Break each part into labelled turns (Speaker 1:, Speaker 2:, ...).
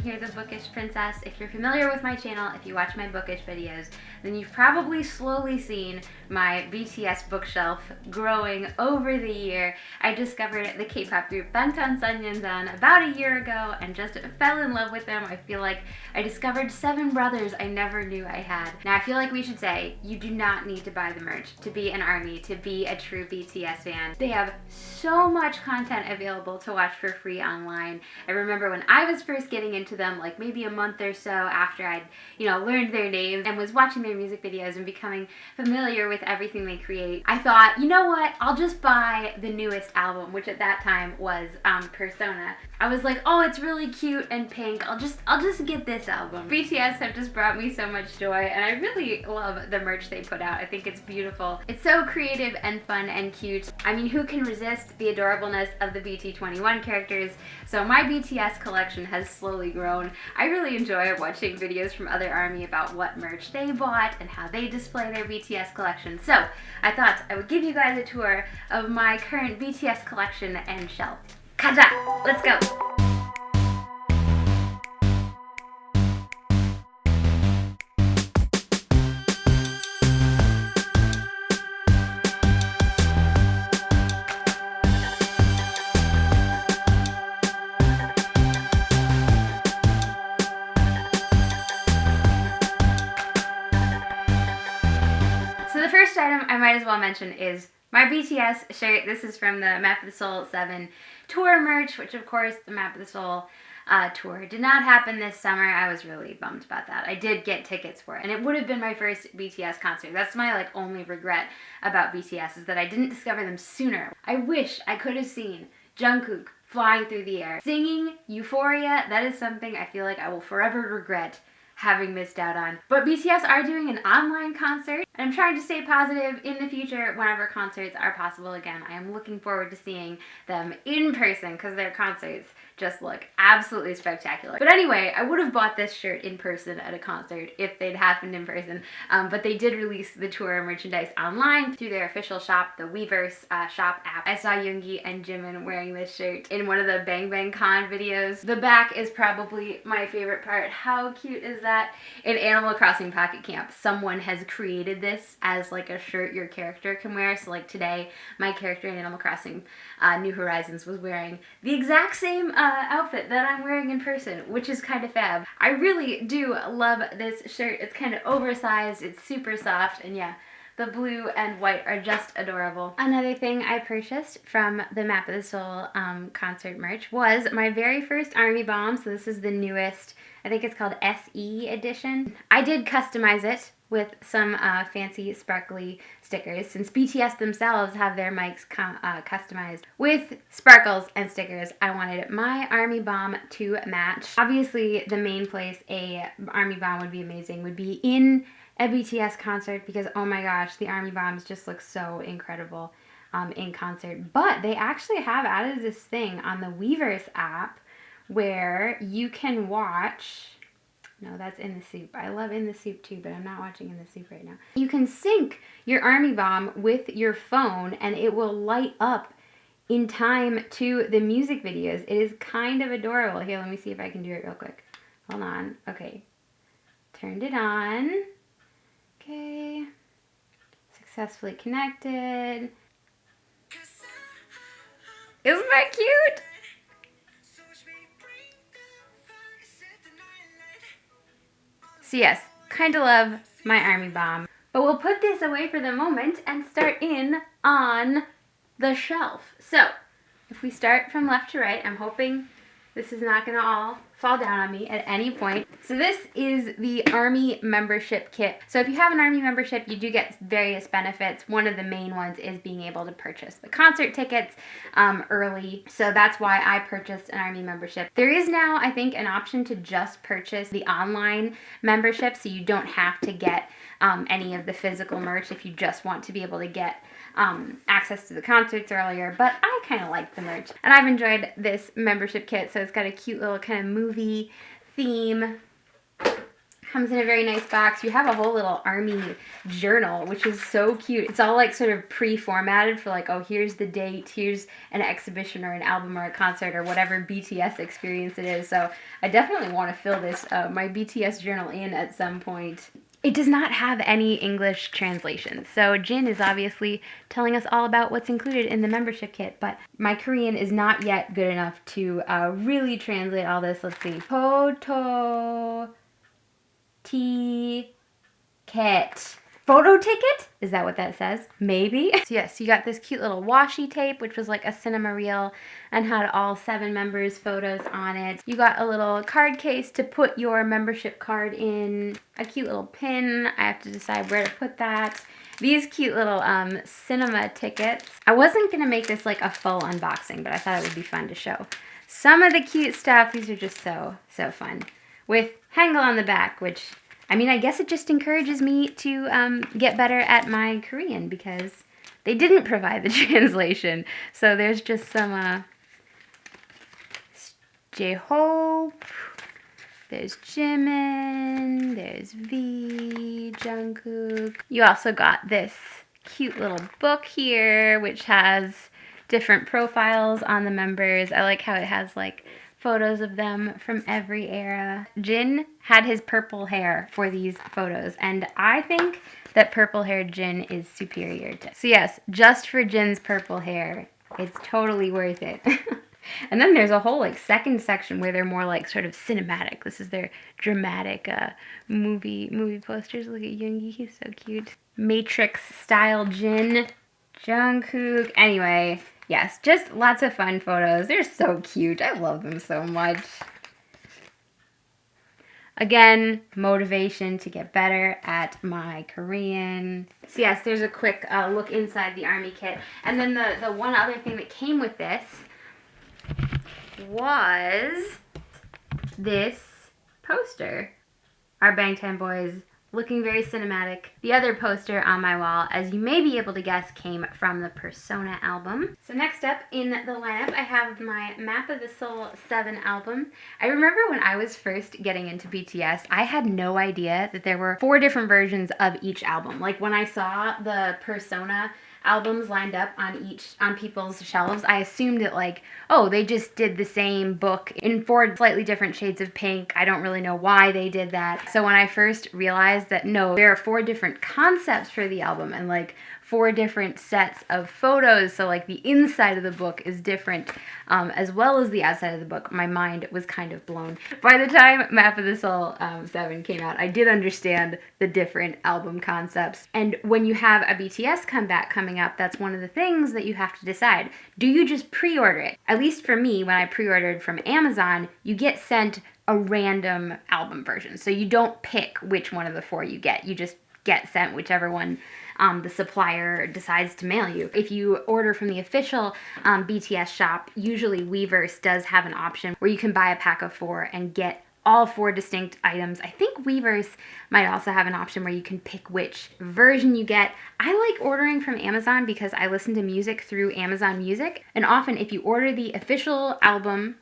Speaker 1: Here, the Bookish Princess. If you're familiar with my channel, if you watch my bookish videos, then you've probably slowly seen my BTS bookshelf growing over the year. I discovered the K-pop group Bangtan Sonyeondan about a year ago and just fell in love with them. I feel like I discovered 7 brothers I never knew I had. Now I feel like we should say you do not need to buy the merch to be an ARMY, to be a true BTS fan. They have so much content available to watch for free online. I remember when I was first getting into them, like maybe a month or so after I'd, learned their names and was watching their music videos and becoming familiar with everything they create, I thought, you know what, I'll just buy the newest album, which at that time was Persona. I was like, oh, it's really cute and pink. I'll just get this album. BTS have just brought me so much joy, and I really love the merch they put out. I think it's beautiful. It's so creative and fun and cute. I mean, who can resist the adorableness of the BT21 characters? So my BTS collection has slowly grown. I really enjoy watching videos from other ARMY about what merch they bought and how they display their BTS collection. So I thought I would give you guys a tour of my current BTS collection and shelf. Kaja! Let's go! So the first item I might as well mention is my BTS shirt. This is from the Map of the Soul 7 tour merch, which of course the Map of the Soul tour did not happen this summer. I was really bummed about that. I did get tickets for it, and it would have been my first BTS concert. That's my only regret about BTS, is that I didn't discover them sooner. I wish I could have seen Jungkook flying through the air, singing Euphoria. That is something I feel like I will forever regret having missed out on. But BTS are doing an online concert, and I'm trying to stay positive in the future whenever concerts are possible again. I am looking forward to seeing them in person because their concerts just look absolutely spectacular. But anyway, I would have bought this shirt in person at a concert if they'd happened in person, but they did release the tour merchandise online through their official shop, the Weverse shop app. I saw Yoongi and Jimin wearing this shirt in one of the Bang Bang Con videos. The back is probably my favorite part. How cute is that? In Animal Crossing Pocket Camp, someone has created this as a shirt your character can wear. So today, my character in Animal Crossing New Horizons was wearing the exact same outfit that I'm wearing in person, which is kind of fab. I really do love this shirt. It's kind of oversized, it's super soft, and yeah, the blue and white are just adorable. Another thing I purchased from the Map of the Soul concert merch was my very first ARMY bomb. So this is the newest, I think it's called SE edition. I did customize it with some fancy sparkly stickers, since BTS themselves have their mics customized with sparkles and stickers. I wanted my ARMY bomb to match. Obviously, the main place a ARMY bomb would be amazing would be in a BTS concert, because oh my gosh, the ARMY bombs just look so incredible in concert. But they actually have added this thing on the Weverse app where you can watch. No, that's In the Soup. I love In the Soup too, but I'm not watching In the Soup right now. You can sync your ARMY bomb with your phone and it will light up in time to the music videos. It is kind of adorable. Here, let me see if I can do it real quick. Hold on. Okay. Turned it on. Okay. Successfully connected. Isn't that cute? So yes, kind of love my ARMY bomb. But we'll put this away for the moment and start in on the shelf. So, if we start from left to right, I'm hoping this is not going to all fall down on me at any point. So this is the ARMY membership kit. So if you have an ARMY membership, you do get various benefits. One of the main ones is being able to purchase the concert tickets early. So that's why I purchased an ARMY membership. There is now, I think, an option to just purchase the online membership, so you don't have to get any of the physical merch if you just want to be able to get access to the concerts earlier, but I kind of like the merch. And I've enjoyed this membership kit, so it's got a cute little kind of movie theme. Comes in a very nice box. You have a whole little army journal, which is so cute. It's all like sort of pre-formatted for like, oh, here's the date, here's an exhibition or an album or a concert or whatever BTS experience it is. So I definitely want to fill this, my BTS journal in at some point. It does not have any English translations, so Jin is obviously telling us all about what's included in the membership kit, but my Korean is not yet good enough to really translate all this. Let's see. Photo ticket. Photo ticket? Is that what that says? Maybe. So yes, you got this cute little washi tape, which was like a cinema reel and had all 7 members' photos on it. You got a little card case to put your membership card in. A cute little pin. I have to decide where to put that. These cute little cinema tickets. I wasn't going to make this like a full unboxing, but I thought it would be fun to show. Some of the cute stuff. These are just so fun. With Hangul on the back, which, I mean, I guess it just encourages me to get better at my Korean because they didn't provide the translation. So there's just some J-Hope, there's Jimin, there's V, Jungkook. You also got this cute little book here, which has different profiles on the members. I like how it has like photos of them from every era. Jin had his purple hair for these photos, and I think that purple-haired Jin is superior to. So yes, just for Jin's purple hair, it's totally worth it. And then there's a whole like second section where they're more like sort of cinematic. This is their dramatic movie posters. Look at Yoongi, he's so cute. Matrix style Jin, Jungkook. Anyway, yes, just lots of fun photos. They're so cute. I love them so much. Again, motivation to get better at my Korean. So yes, there's a quick look inside the army kit. And then the one other thing that came with this was this poster. Our Bangtan Boys looking very cinematic. The other poster on my wall, as you may be able to guess, came from the Persona album. So next up in the lineup, I have my Map of the Soul 7 album. I remember when I was first getting into BTS, I had no idea that there were 4 different versions of each album. Like when I saw the Persona albums lined up on people's shelves, I assumed that like, oh, they just did the same book in 4 slightly different shades of pink. I don't really know why they did that. So when I first realized that no, there are 4 different concepts for the album and like 4 different sets of photos, so like the inside of the book is different as well as the outside of the book, my mind was kind of blown. By the time Map of the Soul 7 came out, I did understand the different album concepts. And when you have a BTS comeback coming up, that's one of the things that you have to decide. Do you just pre-order it? At least for me, when I pre-ordered from Amazon, you get sent a random album version. So you don't pick which one of the 4 you get. You just get sent whichever one the supplier decides to mail you. If you order from the official BTS shop, usually Weverse does have an option where you can buy a pack of 4 and get all 4 distinct items. I think Weverse might also have an option where you can pick which version you get. I like ordering from Amazon because I listen to music through Amazon Music, and often if you order the official album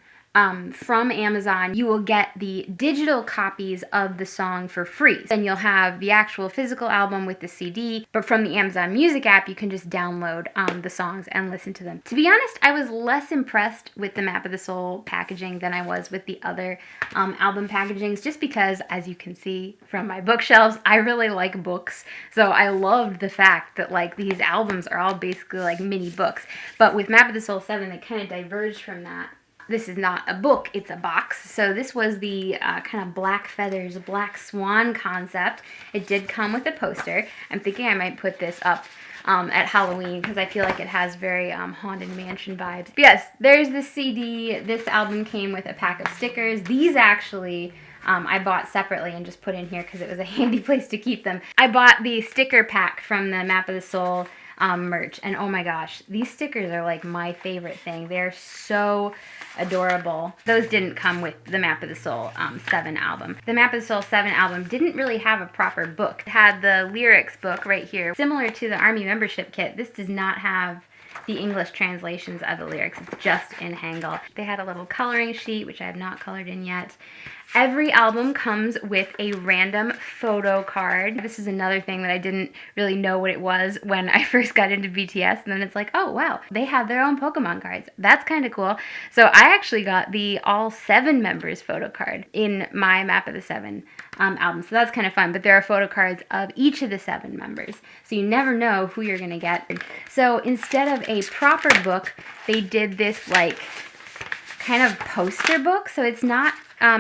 Speaker 1: from Amazon, you will get the digital copies of the song for free. Then you'll have the actual physical album with the CD, but from the Amazon Music app, you can just download the songs and listen to them. To be honest, I was less impressed with the Map of the Soul packaging than I was with the other album packagings, just because, as you can see from my bookshelves, I really like books. So I loved the fact that like these albums are all basically like mini books. But with Map of the Soul 7, they kind of diverged from that. This is not a book, it's a box. So this was the kind of Black Feathers, Black Swan concept. It did come with a poster. I'm thinking I might put this up at Halloween because I feel like it has very Haunted Mansion vibes. But yes, there's the CD. This album came with a pack of stickers. These actually I bought separately and just put in here because it was a handy place to keep them. I bought the sticker pack from the Map of the Soul merch. And oh my gosh, these stickers are like my favorite thing. They're so adorable. Those didn't come with the Map of the Soul 7 album. The Map of the Soul 7 album didn't really have a proper book. It had the lyrics book right here. Similar to the Army membership kit, this does not have the English translations of the lyrics. It's just in Hangul. They had a little coloring sheet, which I have not colored in yet. Every album comes with a random photo card. This is another thing that I didn't really know what it was when I first got into BTS, and then it's like, oh wow, they have their own Pokemon cards. That's kind of cool. So I actually got the all 7 members photo card in my Map of the 7 album, so that's kind of fun. But there are photo cards of each of the 7 members, so you never know who you're gonna get. So instead of a proper book, they did this like kind of poster book, so it's not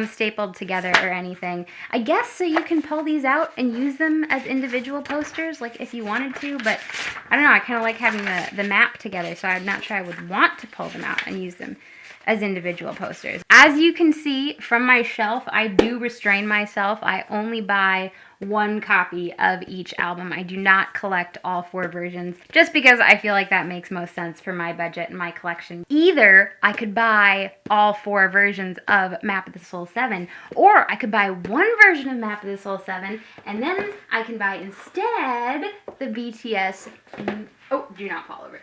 Speaker 1: stapled together or anything. I guess so you can pull these out and use them as individual posters, like if you wanted to, but I don't know, I kind of like having the map together, so I'm not sure I would want to pull them out and use them as individual posters. As you can see from my shelf, I do restrain myself. I only buy 1 copy of each album. I do not collect all 4 versions, just because I feel like that makes most sense for my budget and my collection. Either I could buy all 4 versions of Map of the Soul 7, or I could buy 1 version of Map of the Soul 7, and then I can buy instead the BTS... Oh, do not fall over.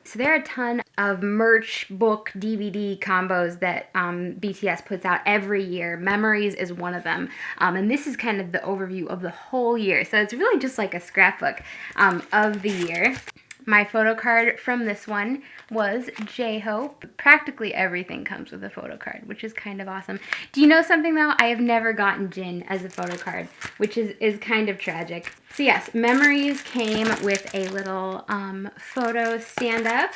Speaker 1: So there are a ton of merch, book, DVD combos that BTS puts out every year. Memories is one of them. And this is kind of the overview of the whole year. So it's really just like a scrapbook of the year. My photo card from this one was J-Hope. Practically everything comes with a photo card, which is kind of awesome. Do you know something though? I have never gotten Jin as a photo card, which is kind of tragic. So yes, Memories came with a little photo stand-up.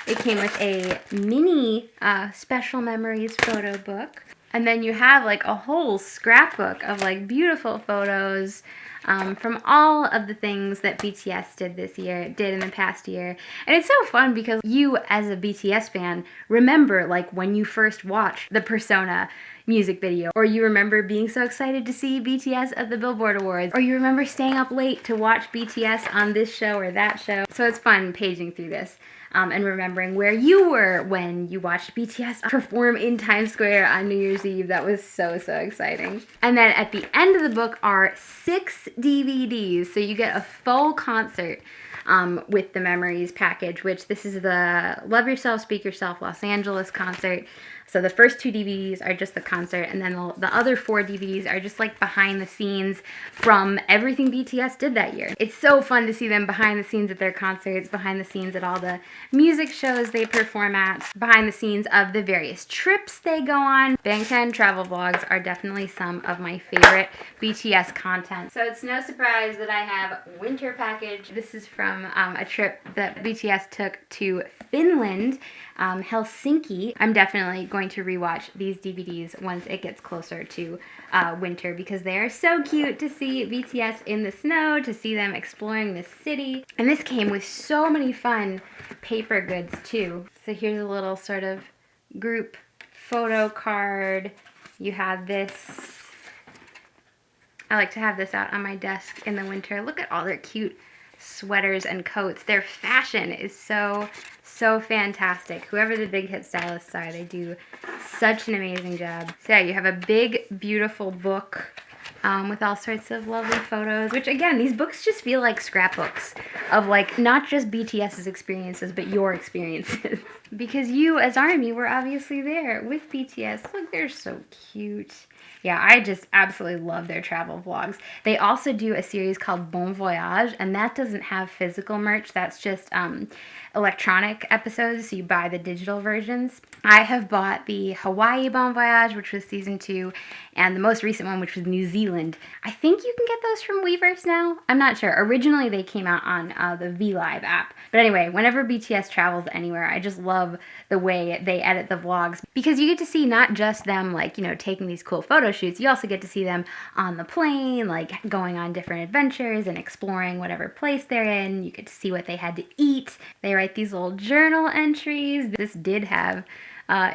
Speaker 1: It came with a mini Special Memories photo book. And then you have like a whole scrapbook of like beautiful photos from all of the things that BTS did in the past year. And it's so fun because you, as a BTS fan, remember like when you first watched the Persona music video, or you remember being so excited to see BTS at the Billboard Awards, or you remember staying up late to watch BTS on this show or that show. So it's fun paging through this. And remembering where you were when you watched BTS perform in Times Square on New Year's Eve. That was so exciting. And then at the end of the book are 6 DVDs, so you get a full concert with the Memories package, which this is the Love Yourself, Speak Yourself Los Angeles concert. So the first 2 DVDs are just the concert, and then the other 4 DVDs are just like behind the scenes from everything BTS did that year. It's so fun to see them behind the scenes at their concerts, behind the scenes at all the music shows they perform at, behind the scenes of the various trips they go on. Bangtan travel vlogs are definitely some of my favorite BTS content. So it's no surprise that I have winter package. This is from a trip that BTS took to Finland, Helsinki. I'm definitely going to rewatch these DVDs once it gets closer to winter, because they are so cute to see BTS in the snow, to see them exploring this city. And this came with so many fun paper goods too. So here's a little sort of group photo card. You have this. I like to have this out on my desk in the winter. Look at all their cute sweaters and coats. Their fashion is so fantastic. Whoever the big hit stylists are, they do such an amazing job. So yeah, you have a big, beautiful book with all sorts of lovely photos, which again, these books just feel like scrapbooks of like not just BTS's experiences, but your experiences. Because you, as ARMY, were obviously there with BTS. Look, they're so cute. Yeah, I just absolutely love their travel vlogs. They also do a series called Bon Voyage, and that doesn't have physical merch. That's just electronic episodes, so you buy the digital versions. I have bought the Hawaii Bon Voyage, which was season 2, and the most recent one, which was New Zealand. I think you can get those from Weverse now. I'm not sure. Originally, they came out on the VLive app. But anyway, whenever BTS travels anywhere, I just love the way they edit the vlogs, because you get to see not just them, like, you know, taking these cool photo shoots. You also get to see them on the plane, like going on different adventures and exploring whatever place they're in. You get to see what they had to eat. They write these little journal entries. This did have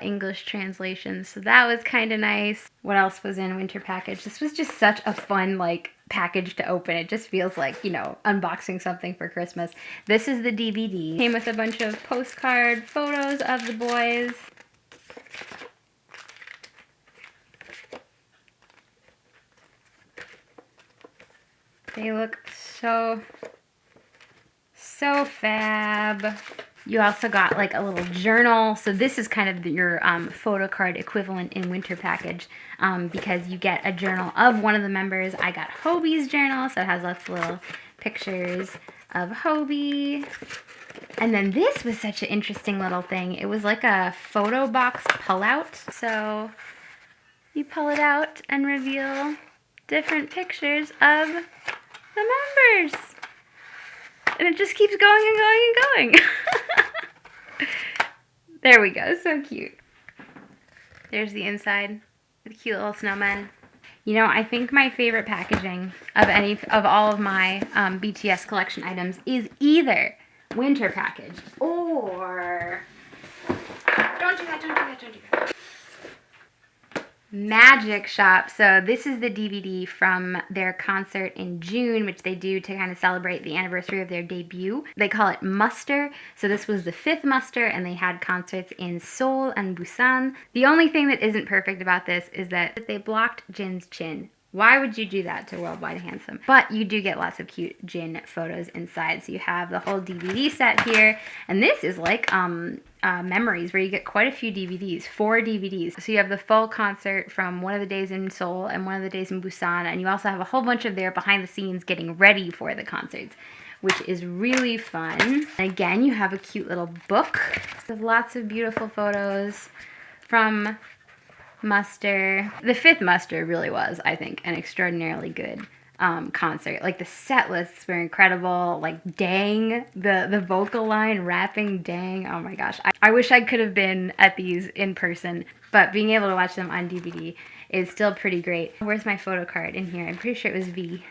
Speaker 1: English translations. So that was kind of nice. What else was in winter package? This was just such a fun, like, package to open. It just feels like, you know, unboxing something for Christmas. This is the DVD. Came with a bunch of postcard photos of the boys. They look so fab. You also got like a little journal. So this is kind of your photo card equivalent in winter package because you get a journal of one of the members. I got Hobie's journal, so it has lots of little pictures of Hobie. And then this was such an interesting little thing. It was like a photo box pull-out. So you pull it out and reveal different pictures of the members. And it just keeps going and going and going. There we go, so cute. There's the inside, the cute little snowmen. You know, I think my favorite packaging of all of my BTS collection items is either winter package or don't do that. Magic Shop. So this is the DVD from their concert in June, which they do to kind of celebrate the anniversary of their debut. They call it Muster. So this was the 5th Muster, and they had concerts in Seoul and Busan. The only thing that isn't perfect about this is that they blocked Jin's chin. Why would you do that to Worldwide Handsome? But you do get lots of cute Jin photos inside. So you have the whole DVD set here. And this is like memories where you get quite a few DVDs, 4 DVDs. So you have the full concert from one of the days in Seoul and one of the days in Busan. And you also have a whole bunch of their behind the scenes getting ready for the concerts, which is really fun. And again, you have a cute little book with lots of beautiful photos from Muster. The 5th Muster really was, I think, an extraordinarily good concert. Like, the set lists were incredible. Like, dang, the vocal line, rapping, dang, oh my gosh. I wish I could have been at these in person, but being able to watch them on DVD is still pretty great. Where's my photo card in here? I'm pretty sure it was V.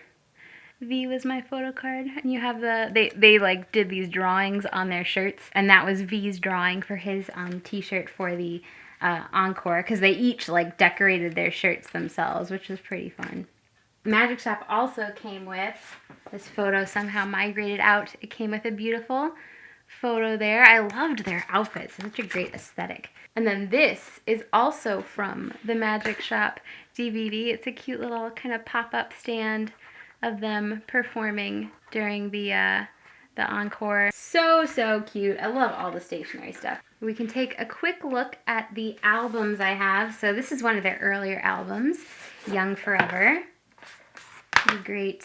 Speaker 1: V was my photo card, and you have they like did these drawings on their shirts, and that was V's drawing for his t-shirt for the encore, because they each like decorated their shirts themselves, which was pretty fun. Magic Shop also came with this photo, somehow migrated out. It came with a beautiful photo there. I loved their outfits, such a great aesthetic. And then this is also from the Magic Shop DVD. It's a cute little kind of pop-up stand of them performing during the encore. So cute. I love all the stationery stuff. We can take a quick look at the albums I have. So this is one of their earlier albums, Young Forever. The great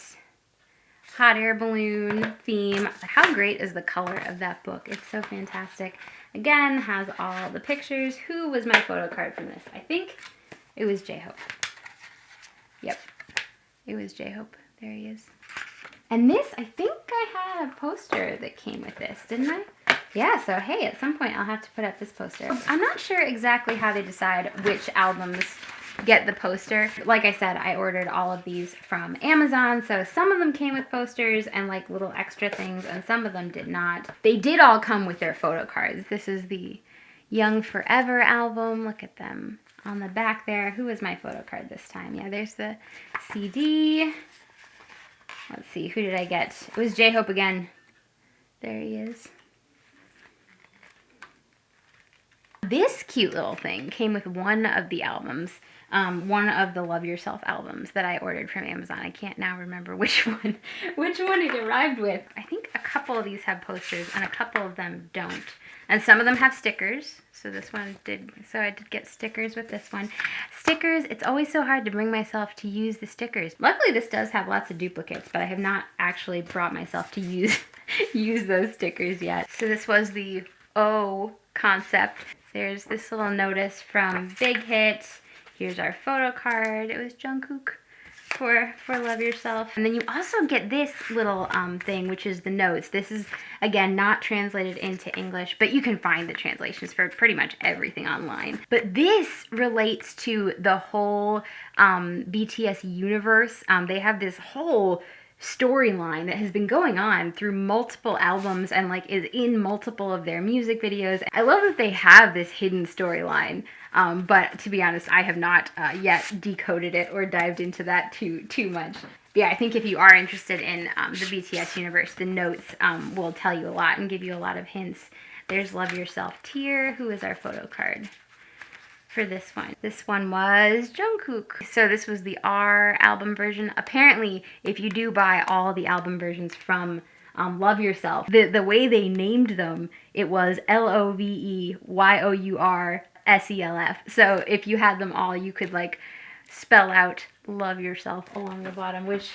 Speaker 1: hot air balloon theme. How great is the color of that book? It's so fantastic. Again, has all the pictures. Who was my photo card from this? I think it was J-Hope. Yep, it was J-Hope. There he is. And this, I think I had a poster that came with this, didn't I? Yeah, so hey, at some point I'll have to put up this poster. I'm not sure exactly how they decide which albums get the poster. Like I said, I ordered all of these from Amazon, so some of them came with posters and like little extra things, and some of them did not. They did all come with their photo cards. This is the Young Forever album. Look at them on the back there. Who was my photo card this time? Yeah, there's the CD. Let's see, who did I get? It was J-Hope again. There he is. This cute little thing came with one of the albums, one of the Love Yourself albums that I ordered from Amazon. I can't now remember which one it arrived with. I think a couple of these have posters and a couple of them don't. And some of them have stickers. So this one did, so I did get stickers with this one. Stickers, it's always so hard to bring myself to use the stickers. Luckily this does have lots of duplicates, but I have not actually brought myself to use those stickers yet. So this was the O concept. There's this little notice from Big Hit. Here's our photo card. It was Jungkook for Love Yourself. And then you also get this little thing, which is the notes. This is, again, not translated into English, but you can find the translations for pretty much everything online. But this relates to the whole BTS universe. They have this whole storyline that has been going on through multiple albums and like is in multiple of their music videos. I love that they have this hidden storyline, but to be honest, I have not yet decoded it or dived into that too much. But yeah, I think if you are interested in the BTS universe, the notes will tell you a lot and give you a lot of hints. There's Love Yourself Tear, who is our photo card for this one. This one was Jungkook. So this was the R album version. Apparently, if you do buy all the album versions from Love Yourself, the way they named them, it was LOVEYOURSELF. So if you had them all, you could like spell out Love Yourself along the bottom, which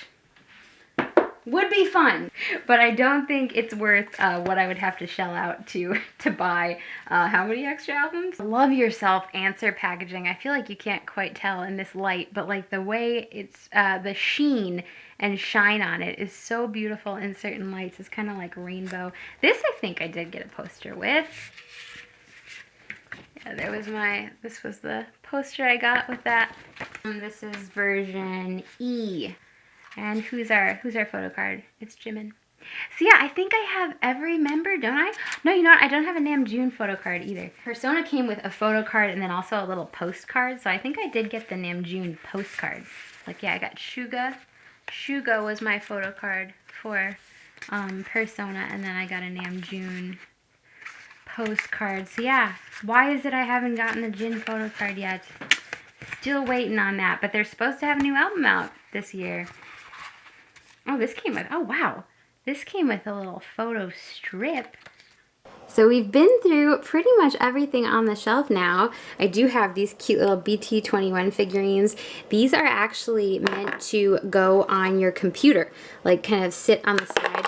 Speaker 1: would be fun, but I don't think it's worth what I would have to shell out to buy how many extra albums? Love Yourself answer packaging. I feel like you can't quite tell in this light, but like the way it's the sheen and shine on it is so beautiful in certain lights. It's kind of like rainbow. This I think I did get a poster with. Yeah, this was the poster I got with that. This is version E. And who's our photo card? It's Jimin. So yeah, I think I have every member, don't I? No, you know what? I don't have a Namjoon photo card either. Persona came with a photo card and then also a little postcard. So I think I did get the Namjoon postcard. Like yeah, I got Suga. Suga was my photo card for Persona, and then I got a Namjoon postcard. So yeah, why is it I haven't gotten the Jin photo card yet? Still waiting on that, but they're supposed to have a new album out this year. Oh, this came with, oh wow, this came with a little photo strip. So we've been through pretty much everything on the shelf now. I do have these cute little BT21 figurines. These are actually meant to go on your computer, like kind of sit on the side,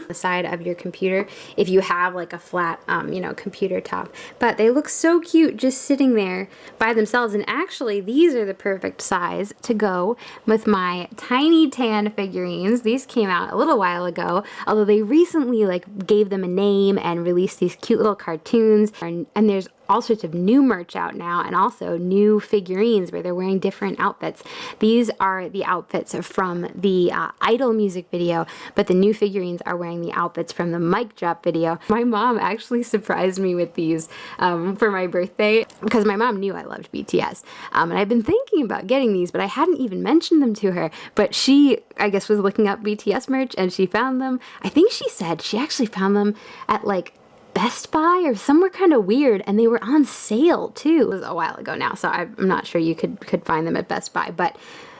Speaker 1: the side of your computer if you have like a flat, you know, computer top. But they look so cute just sitting there by themselves. And actually, these are the perfect size to go with my tiny tan figurines. These came out a little while ago, although they recently like gave them a name and released these cute little cartoons, and there's all sorts of new merch out now and also new figurines where they're wearing different outfits. These are the outfits from the Idol music video, but the new figurines are wearing the outfits from the Mic Drop video. My mom actually surprised me with these for my birthday because my mom knew I loved BTS, and I've been thinking about getting these, but I hadn't even mentioned them to her. But she, I guess, was looking up BTS merch and she found them. I think she said she actually found them at like Best Buy or somewhere kind of weird, and they were on sale too. It was a while ago now, so I'm not sure you could find them at Best Buy, but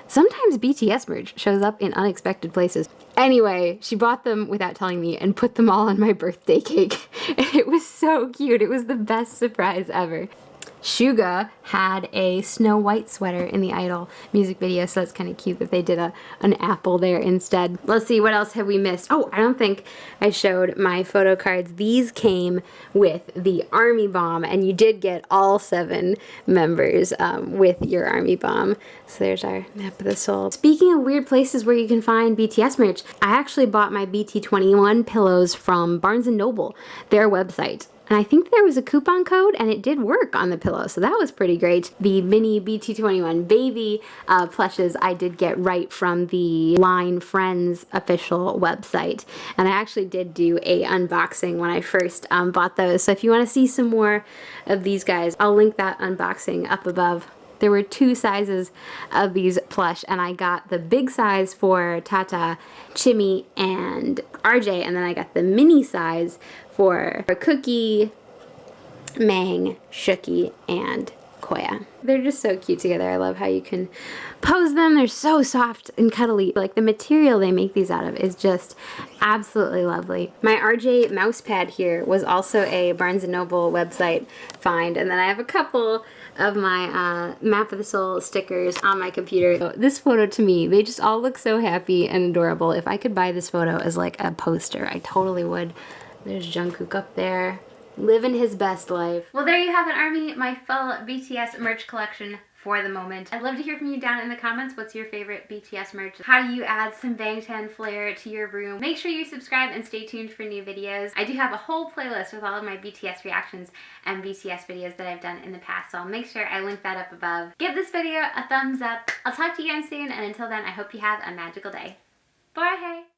Speaker 1: sometimes BTS merch shows up in unexpected places. Anyway, she bought them without telling me and put them all on my birthday cake. It was so cute. It was the best surprise ever. Suga had a Snow White sweater in the Idol music video, so that's kind of cute that they did an apple there instead. Let's see, what else have we missed? Oh, I don't think I showed my photo cards. These came with the Army Bomb, and you did get all 7 members with your Army Bomb. So there's our map of the soul. Speaking of weird places where you can find BTS merch, I actually bought my BT21 pillows from Barnes & Noble, their website. And I think there was a coupon code and it did work on the pillow, so that was pretty great. The mini BT21 baby plushes I did get right from the Line Friends official website. And I actually did do a unboxing when I first bought those. So if you want to see some more of these guys, I'll link that unboxing up above. There were 2 sizes of these plush, and I got the big size for Tata, Chimmy, and RJ, and then I got the mini size for Cookie, Mang, Shooky, and Koya. They're just so cute together. I love how you can pose them. They're so soft and cuddly. Like, the material they make these out of is just absolutely lovely. My RJ mouse pad here was also a Barnes & Noble website find, and then I have a couple of my Map of the Soul stickers on my computer. So this photo, to me, they just all look so happy and adorable. If I could buy this photo as like a poster, I totally would. There's Jungkook up there, living his best life. Well, there you have it, Army, my full BTS merch collection for the moment. I'd love to hear from you down in the comments. What's your favorite BTS merch? How do you add some Bangtan flair to your room? Make sure you subscribe and stay tuned for new videos. I do have a whole playlist with all of my BTS reactions and BTS videos that I've done in the past, so I'll make sure I link that up above. Give this video a thumbs up. I'll talk to you again soon, and until then, I hope you have a magical day. Bye, hey!